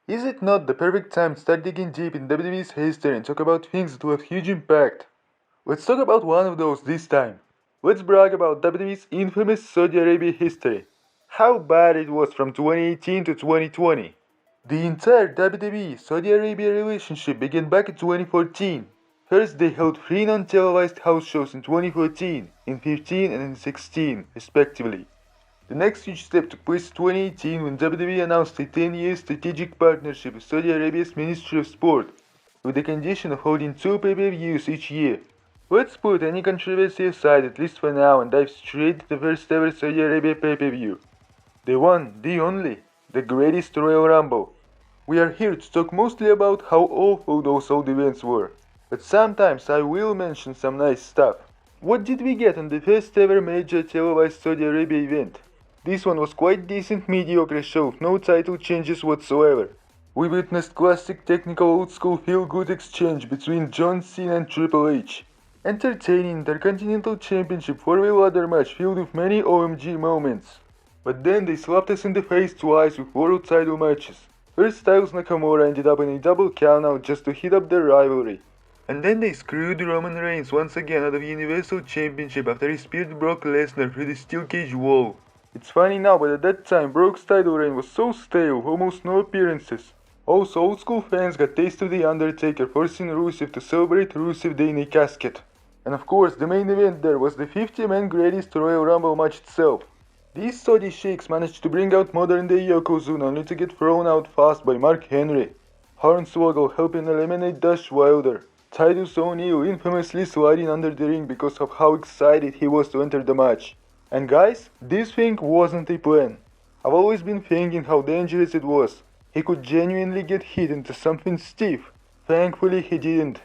Is it not the perfect time to start digging deep in WWE's history and talk about things that will have huge impact? Let's talk about one of those this time. Let's brag about WWE's infamous Saudi Arabia history. How bad it was from 2018 to 2020. The entire WWE Saudi Arabia relationship began back in 2014. First, they held three non-televised house shows in 2014, in 15 and in 16, respectively. The next huge step took place in 2018 when WWE announced a 10-year strategic partnership with Saudi Arabia's Ministry of Sport, with the condition of holding two pay-per-views each year. Let's put any controversy aside at least for now and dive straight to the first ever Saudi Arabia pay-per-view. The one, the only, the greatest Royal Rumble. We are here to talk mostly about how awful those old events were, but sometimes I will mention some nice stuff. What did we get on the first ever major televised Saudi Arabia event? This one was quite decent mediocre show with no title changes whatsoever. We witnessed classic technical old school feel good exchange between John Cena and Triple H. Entertaining Intercontinental Championship 4-way ladder match filled with many OMG moments. But then they slapped us in the face twice with world title matches. First Styles Nakamura ended up in a double countout just to heat up their rivalry. And then they screwed Roman Reigns once again out of the Universal Championship after he speared Brock Lesnar through the steel cage wall. It's funny now, but at that time Brock's title reign was so stale, almost no appearances. Also, old school fans got taste of The Undertaker forcing Rusev to celebrate Rusev Day in a casket. And of course, the main event there was the 50-man greatest Royal Rumble match itself. These Saudi sheiks managed to bring out modern-day Yokozuna only to get thrown out fast by Mark Henry. Hornswoggle helping eliminate Dash Wilder. Titus O'Neil infamously sliding under the ring because of how excited he was to enter the match. And guys, this thing wasn't a plan. I've always been thinking how dangerous it was. He could genuinely get hit into something stiff. Thankfully he didn't.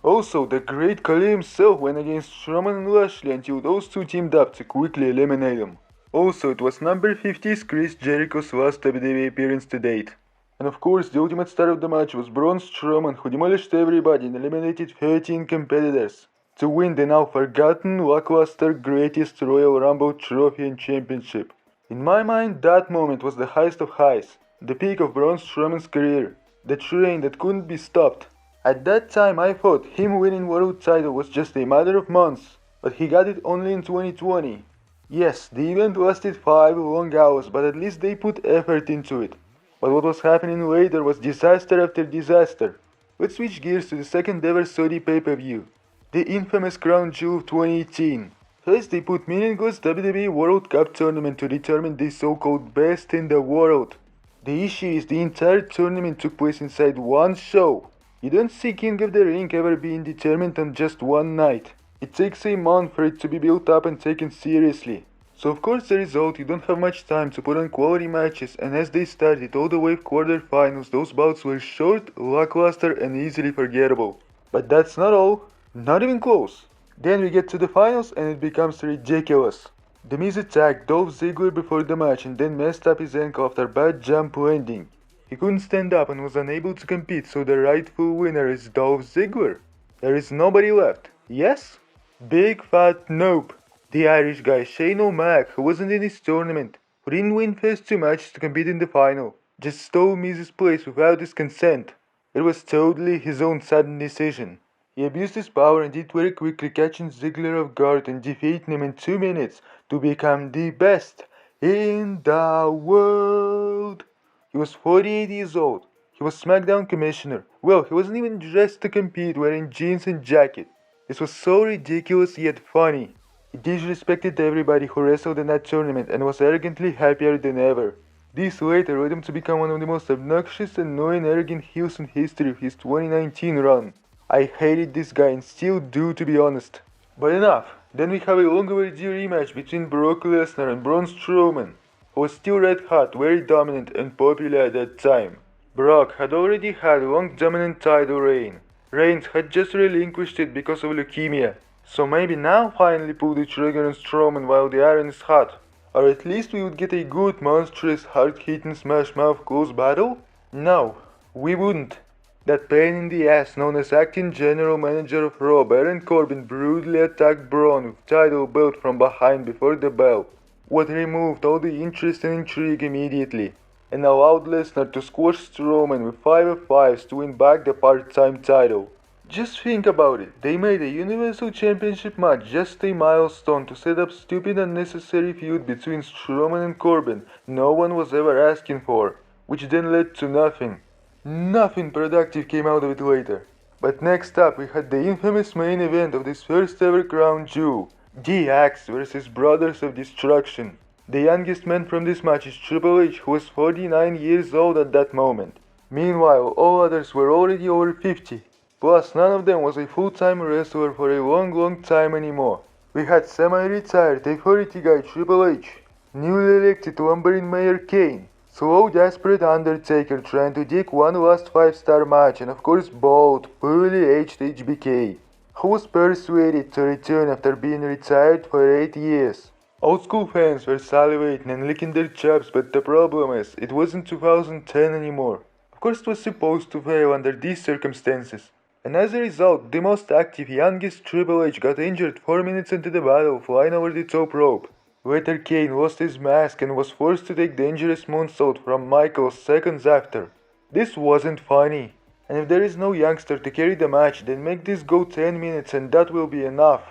Also, the great Khali himself went against Strowman and Lashley until those two teamed up to quickly eliminate him. Also, it was number 50's Chris Jericho's last WWE appearance to date. And of course, the ultimate star of the match was Braun Strowman, who demolished everybody and eliminated 13 competitors to win the now forgotten, lackluster greatest Royal Rumble trophy and championship. In my mind, that moment was the highest of highs, the peak of Braun Strowman's career, the train that couldn't be stopped. At that time, I thought him winning world title was just a matter of months, but he got it only in 2020. Yes, the event lasted 5 long hours, but at least they put effort into it. But what was happening later was disaster after disaster. Let's switch gears to the second ever Saudi pay-per-view, the infamous Crown Jewel of 2018. First, they put meaningless WWE World Cup tournament to determine the so-called best in the world. The issue is the entire tournament took place inside one show. You don't see King of the Ring ever being determined on just one night. It takes a month for it to be built up and taken seriously. So of course the result, you don't have much time to put on quality matches, and as they started all the way to quarterfinals, those bouts were short, lackluster and easily forgettable. But that's not all. Not even close. Then we get to the finals and it becomes ridiculous. The Miz attacked Dolph Ziggler before the match and then messed up his ankle after bad jump landing. He couldn't stand up and was unable to compete, so the rightful winner is Dolph Ziggler. There is nobody left. Yes? Big fat nope. The Irish guy Shane O'Mac, who wasn't in this tournament, who didn't win first two matches to compete in the final, just stole Miz's place without his consent. It was totally his own sudden decision. He abused his power and did very quickly, catching Ziggler off guard and defeating him in 2 minutes to become the best in the world. He was 48 years old. He was SmackDown commissioner. Well, he wasn't even dressed to compete, wearing jeans and jacket. This was so ridiculous yet funny. He disrespected everybody who wrestled in that tournament and was arrogantly happier than ever. This later led him to become one of the most obnoxious, annoying, arrogant heels in history of his 2019 run. I hated this guy and still do, to be honest. But enough. Then we have a long overdue rematch between Brock Lesnar and Braun Strowman, who was still red hot, very dominant and popular at that time. Brock had already had a long dominant title reign. Reigns had just relinquished it because of leukemia. So maybe now finally pull the trigger on Strowman while the iron is hot. Or at least we would get a good, monstrous, hard-hitting smash mouth close battle? No, we wouldn't. That pain in the ass known as acting general manager of Raw, Baron Corbin, brutally attacked Braun with title belt from behind before the bell. What removed all the interest and intrigue immediately. and allowed Lesnar to squash Strowman with 5 of 5s to win back the part-time title. Just think about it, they made a Universal Championship match just a milestone to set up stupid unnecessary feud between Strowman and Corbin no one was ever asking for, which then led to nothing. Nothing productive came out of it later. But next up we had the infamous main event of this first ever crown jewel, the Axe vs Brothers of Destruction. The youngest man from this match is Triple H, who was 49 years old at that moment. Meanwhile, all others were already over 50. Plus, none of them was a full-time wrestler for a long time anymore. We had semi-retired authority guy Triple H, newly elected lumbering Mayor Kane, slow desperate Undertaker trying to dig one last 5-star match, and of course bald, poorly aged HBK, who was persuaded to return after being retired for 8 years. Old school fans were salivating and licking their chops, but the problem is, it wasn't 2010 anymore. Of course it was supposed to fail under these circumstances. And as a result, the most active, youngest Triple H got injured 4 minutes into the battle, flying over the top rope. Later Kane lost his mask and was forced to take dangerous moonsault from Michaels seconds after. This wasn't funny. And if there is no youngster to carry the match, then make this go 10 minutes and that will be enough.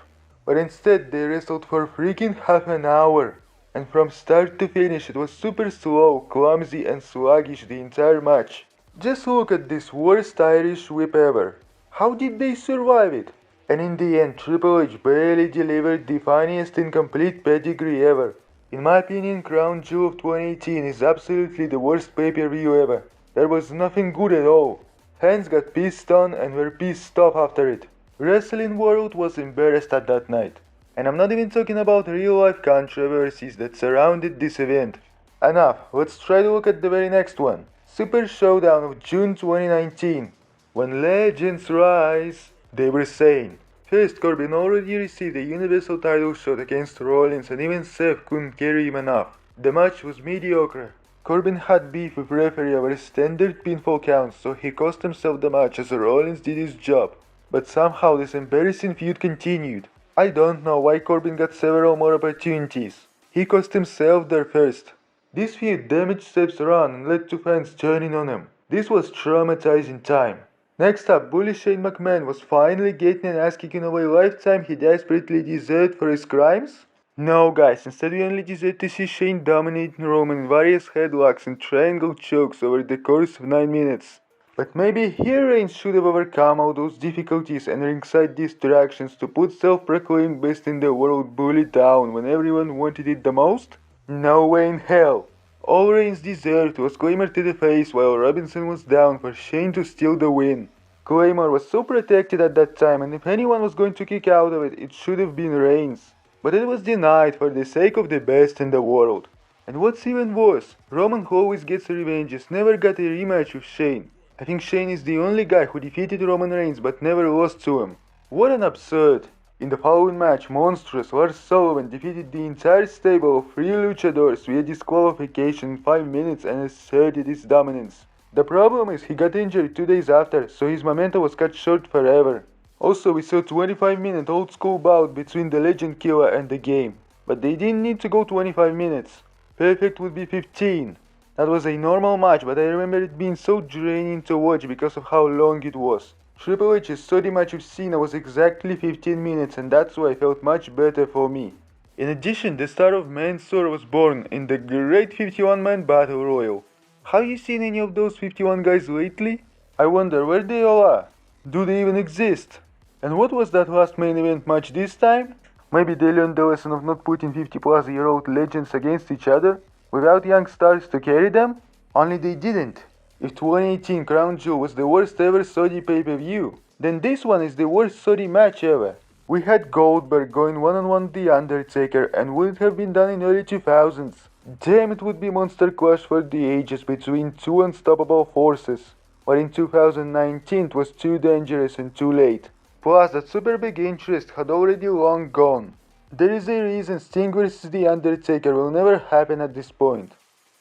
But instead they wrestled for freaking half an hour. And from start to finish it was super slow, clumsy and sluggish the entire match. Just look at this worst Irish whip ever. How did they survive it? And in the end, Triple H barely delivered the funniest incomplete pedigree ever. In my opinion, Crown Jewel of 2018 is absolutely the worst pay-per-view ever. There was nothing good at all. Fans got pissed on and were pissed off after it. Wrestling world was embarrassed at that night. And I'm not even talking about real-life controversies that surrounded this event. Enough, let's try to look at the very next one. Super Showdown of June 2019. When legends rise, they were saying. First, Corbin already received a Universal title shot against Rollins and even Seth couldn't carry him enough. The match was mediocre. Corbin had beef with referee over standard pinfall counts, so he cost himself the match as Rollins did his job. But somehow this embarrassing feud continued. I don't know why Corbin got several more opportunities. He cost himself there first. This feud damaged Seth's run and led to fans turning on him. This was traumatizing time. Next up, bully Shane McMahon was finally getting an ass kicking of a lifetime he desperately deserved for his crimes? No guys, instead we only deserve to see Shane dominating Roman in various headlocks and triangle chokes over the course of 9 minutes. But maybe here Reigns should have overcome all those difficulties and ringside distractions to put self-proclaimed best in the world bully down when everyone wanted it the most? No way in hell. All Reigns deserved was Claymore to the face while Robinson was down for Shane to steal the win. Claymore was so protected at that time, and if anyone was going to kick out of it, it should have been Reigns. But it was denied for the sake of the best in the world. And what's even worse, Roman, who always gets revenges, never got a rematch with Shane. I think Shane is the only guy who defeated Roman Reigns but never lost to him. What an absurd! In the following match, monstrous Lars Sullivan defeated the entire stable of 3 luchadors via disqualification in 5 minutes and asserted his dominance. The problem is he got injured 2 days after, so his momentum was cut short forever. Also, we saw 25-minute old school bout between the Legend Killer and the Game. But they didn't need to go 25 minutes. Perfect would be 15. That was a normal match, but I remember it being so draining to watch because of how long it was. Triple H's Saudi match with Cena was exactly 15 minutes and that's why it felt much better for me. In addition, the star of Mansoor was born in the great 51-man Battle Royal. Have you seen any of those 51 guys lately? I wonder where they all are. Do they even exist? And what was that last main event match this time? Maybe they learned the lesson of not putting 50-plus-year-old legends against each other without young stars to carry them? Only they didn't. If 2018 Crown Jewel was the worst ever Saudi pay-per-view, then this one is the worst Saudi match ever. We had Goldberg going one-on-one with The Undertaker and would it have been done in early 2000s. Damn, it would be monster clash for the ages between two unstoppable forces. But in 2019 it was too dangerous and too late. Plus that super big interest had already long gone. There is a reason Sting vs The Undertaker will never happen at this point.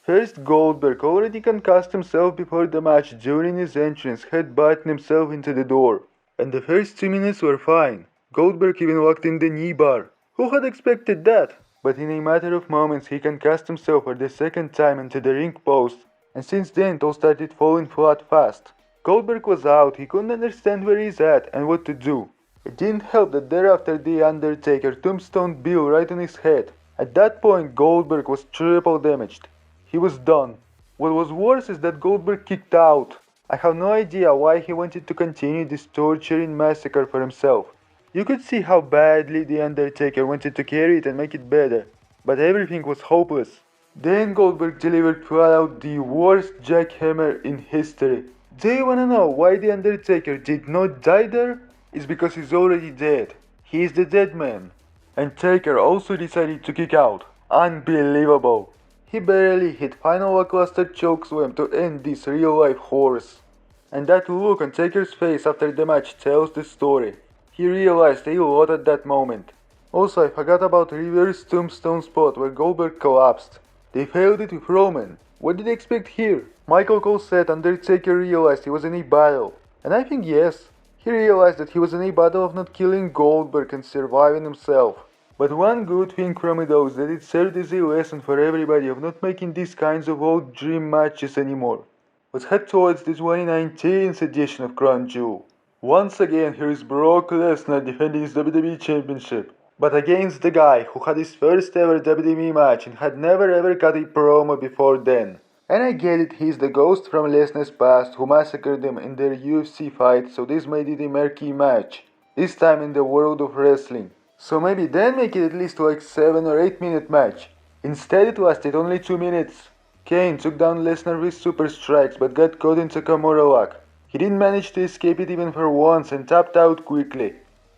First, Goldberg already concussed himself before the match during his entrance, headbutting himself into the door. And the first 2 minutes were fine. Goldberg even locked in the knee bar. Who had expected that? But in a matter of moments he concussed himself for the second time into the ring post. And since then it all started falling flat fast. Goldberg was out, he couldn't understand where he's at and what to do. It didn't help that thereafter The Undertaker tombstoned Bill right on his head. At that point Goldberg was triple damaged. He was done. What was worse is that Goldberg kicked out. I have no idea why he wanted to continue this torturing massacre for himself. You could see how badly The Undertaker wanted to carry it and make it better, but everything was hopeless. Then Goldberg delivered flat out the worst jackhammer in history. Do you wanna know why The Undertaker did not die there? It's because he's already dead. He is the dead man. And Taker also decided to kick out. Unbelievable. He barely hit final lackluster chokeslam to end this real-life horse. And that look on Taker's face after the match tells the story. He realized a lot at that moment. Also, I forgot about reverse tombstone spot where Goldberg collapsed. They failed it with Roman. What did they expect here? Michael Cole said Undertaker realized he was in a battle. And I think yes, he realized that he was in a battle of not killing Goldberg and surviving himself. But one good thing from it though is that it served as a lesson for everybody of not making these kinds of old dream matches anymore. Let's head towards the 2019th edition of Crown Jewel. Once again, here is Brock Lesnar defending his WWE Championship, but against the guy who had his first ever WWE match and had never ever cut a promo before then. And I get it, he's the ghost from Lesnar's past who massacred him in their UFC fight, so this made it a marquee match. This time in the world of wrestling. So maybe then make it at least like 7 or 8 minute match. Instead it lasted only 2 minutes. Kane took down Lesnar with super strikes but got caught in Takamura lock. He didn't manage to escape it even for once and tapped out quickly.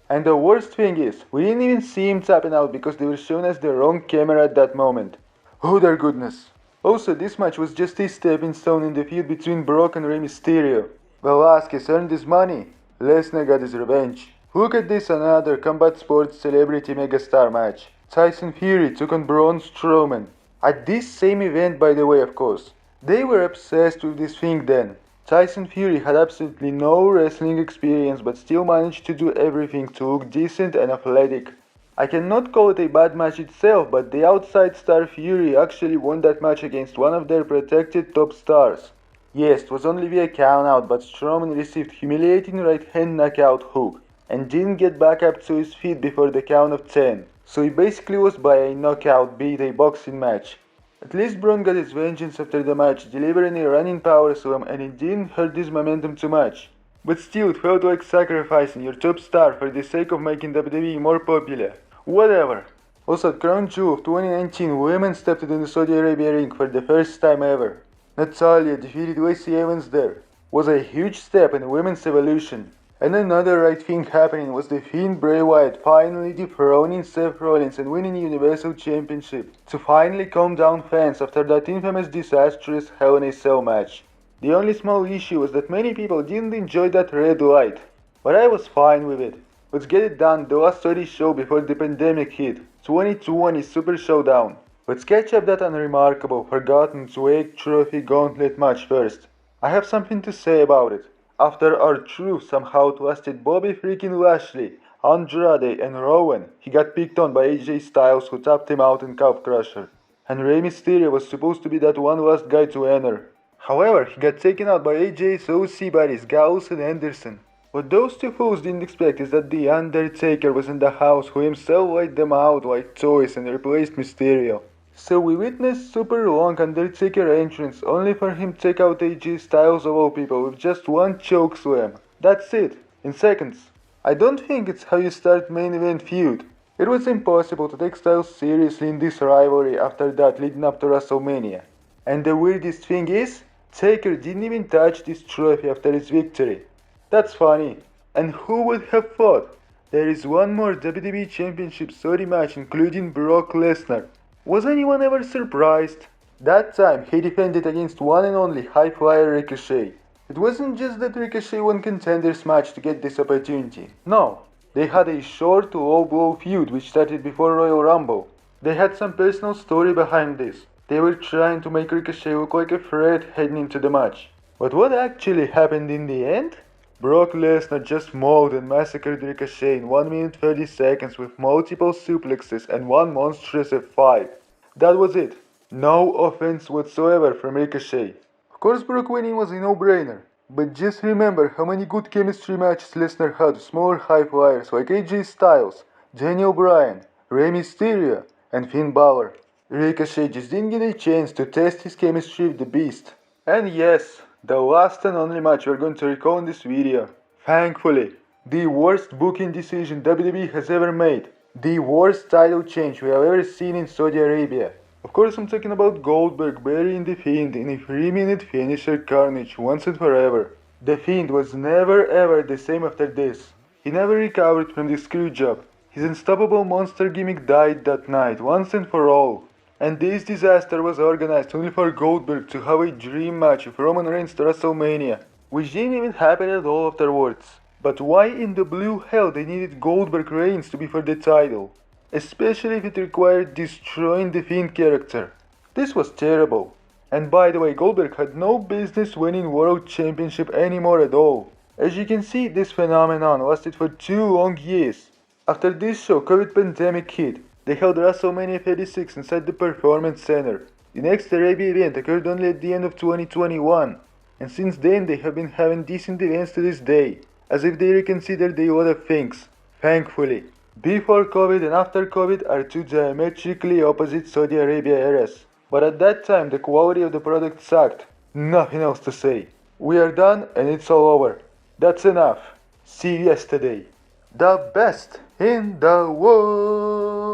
And the worst thing is, we didn't even see him tapping out because they were shown as the wrong camera at that moment. Oh their goodness. Also, this match was just a stepping stone in the feud between Brock and Rey Mysterio. Velasquez earned his money. Lesnar got his revenge. Look at this, another combat sports celebrity megastar match. Tyson Fury took on Braun Strowman. At this same event, by the way, of course. They were obsessed with this thing then. Tyson Fury had absolutely no wrestling experience but still managed to do everything to look decent and athletic. I cannot call it a bad match itself, but the outside star Fury actually won that match against one of their protected top stars. Yes, it was only via countout, but Strowman received humiliating right hand knockout hook and didn't get back up to his feet before the count of 10. So he basically was by a knockout beat a boxing match. At least Braun got his vengeance after the match, delivering a running power slam, and it didn't hurt his momentum too much. But still, it felt like sacrificing your top star for the sake of making WWE more popular. Whatever. Also at Crown Jewel of 2019, women stepped into the Saudi Arabia ring for the first time ever. Natalya defeated Lacey Evans there. Was a huge step in women's evolution. And another right thing happening was the Fiend Bray Wyatt finally dethroning Seth Rollins and winning the Universal Championship to finally calm down fans after that infamous disastrous Hell in a Cell match. The only small issue was that many people didn't enjoy that red light, but I was fine with it. Let's get it done, the last Saudi show before the pandemic hit, 2020 Super Showdown. Let's catch up that unremarkable, forgotten Swag Trophy Gauntlet match first. I have something to say about it. After R-Truth somehow outlasted Bobby freaking Lashley, Andrade and Rowan, he got picked on by AJ Styles who tapped him out in Calf Crusher. And Rey Mysterio was supposed to be that one last guy to enter. However, he got taken out by AJ's OC buddies Gallows and Anderson. What those two fools didn't expect is that The Undertaker was in the house who himself laid them out like toys and replaced Mysterio. So we witnessed super long Undertaker entrance only for him to take out AJ Styles of all people with just one choke slam. That's it, in seconds. I don't think it's how you start main event feud. It was impossible to take Styles seriously in this rivalry after that leading up to WrestleMania. And the weirdest thing is, Taker didn't even touch this trophy after his victory. That's funny. And who would have thought? There is one more WWE Championship Saudi match including Brock Lesnar. Was anyone ever surprised? That time he defended against one and only high flyer Ricochet. It wasn't just that Ricochet won Contenders match to get this opportunity. No, they had a short to low blow feud which started before Royal Rumble. They had some personal story behind this. They were trying to make Ricochet look like a threat heading into the match. But what actually happened in the end? Brock Lesnar just mauled and massacred Ricochet in 1 minute 30 seconds with multiple suplexes and one monstrous F5. That was it. No offense whatsoever from Ricochet. course, Brock winning was a no-brainer, but just remember how many good chemistry matches Lesnar had with smaller high flyers like AJ Styles, Daniel Bryan, Rey Mysterio, and Finn Balor. Ricochet just didn't get a chance to test his chemistry with the Beast. And yes, the last and only match we're going to recall in this video. Thankfully, the worst booking decision WWE has ever made. The worst title change we have ever seen in Saudi Arabia. Of course, I'm talking about Goldberg burying The Fiend in a 3-minute finisher carnage once and forever. The Fiend was never ever the same after this. He never recovered from the screw job. His unstoppable monster gimmick died that night once and for all. And this disaster was organized only for Goldberg to have a dream match with Roman Reigns to WrestleMania, which didn't even happen at all afterwards. But why in the blue hell they needed Goldberg Reigns to be for the title? Especially if it required destroying the Fiend character. This was terrible. And by the way, Goldberg had no business winning World Championship anymore at all. As you can see, this phenomenon lasted for 2 long years. After this show, COVID pandemic hit. They held WrestleMania 36 inside the Performance Center. The next Arabia event occurred only at the end of 2021. And since then they have been having decent events to this day, as if they reconsidered a lot of things, thankfully. Before COVID and after COVID are two diametrically opposite Saudi Arabia eras. But at that time the quality of the product sucked. Nothing else to say. We are done and it's all over. That's enough. See you yesterday. The best in the world.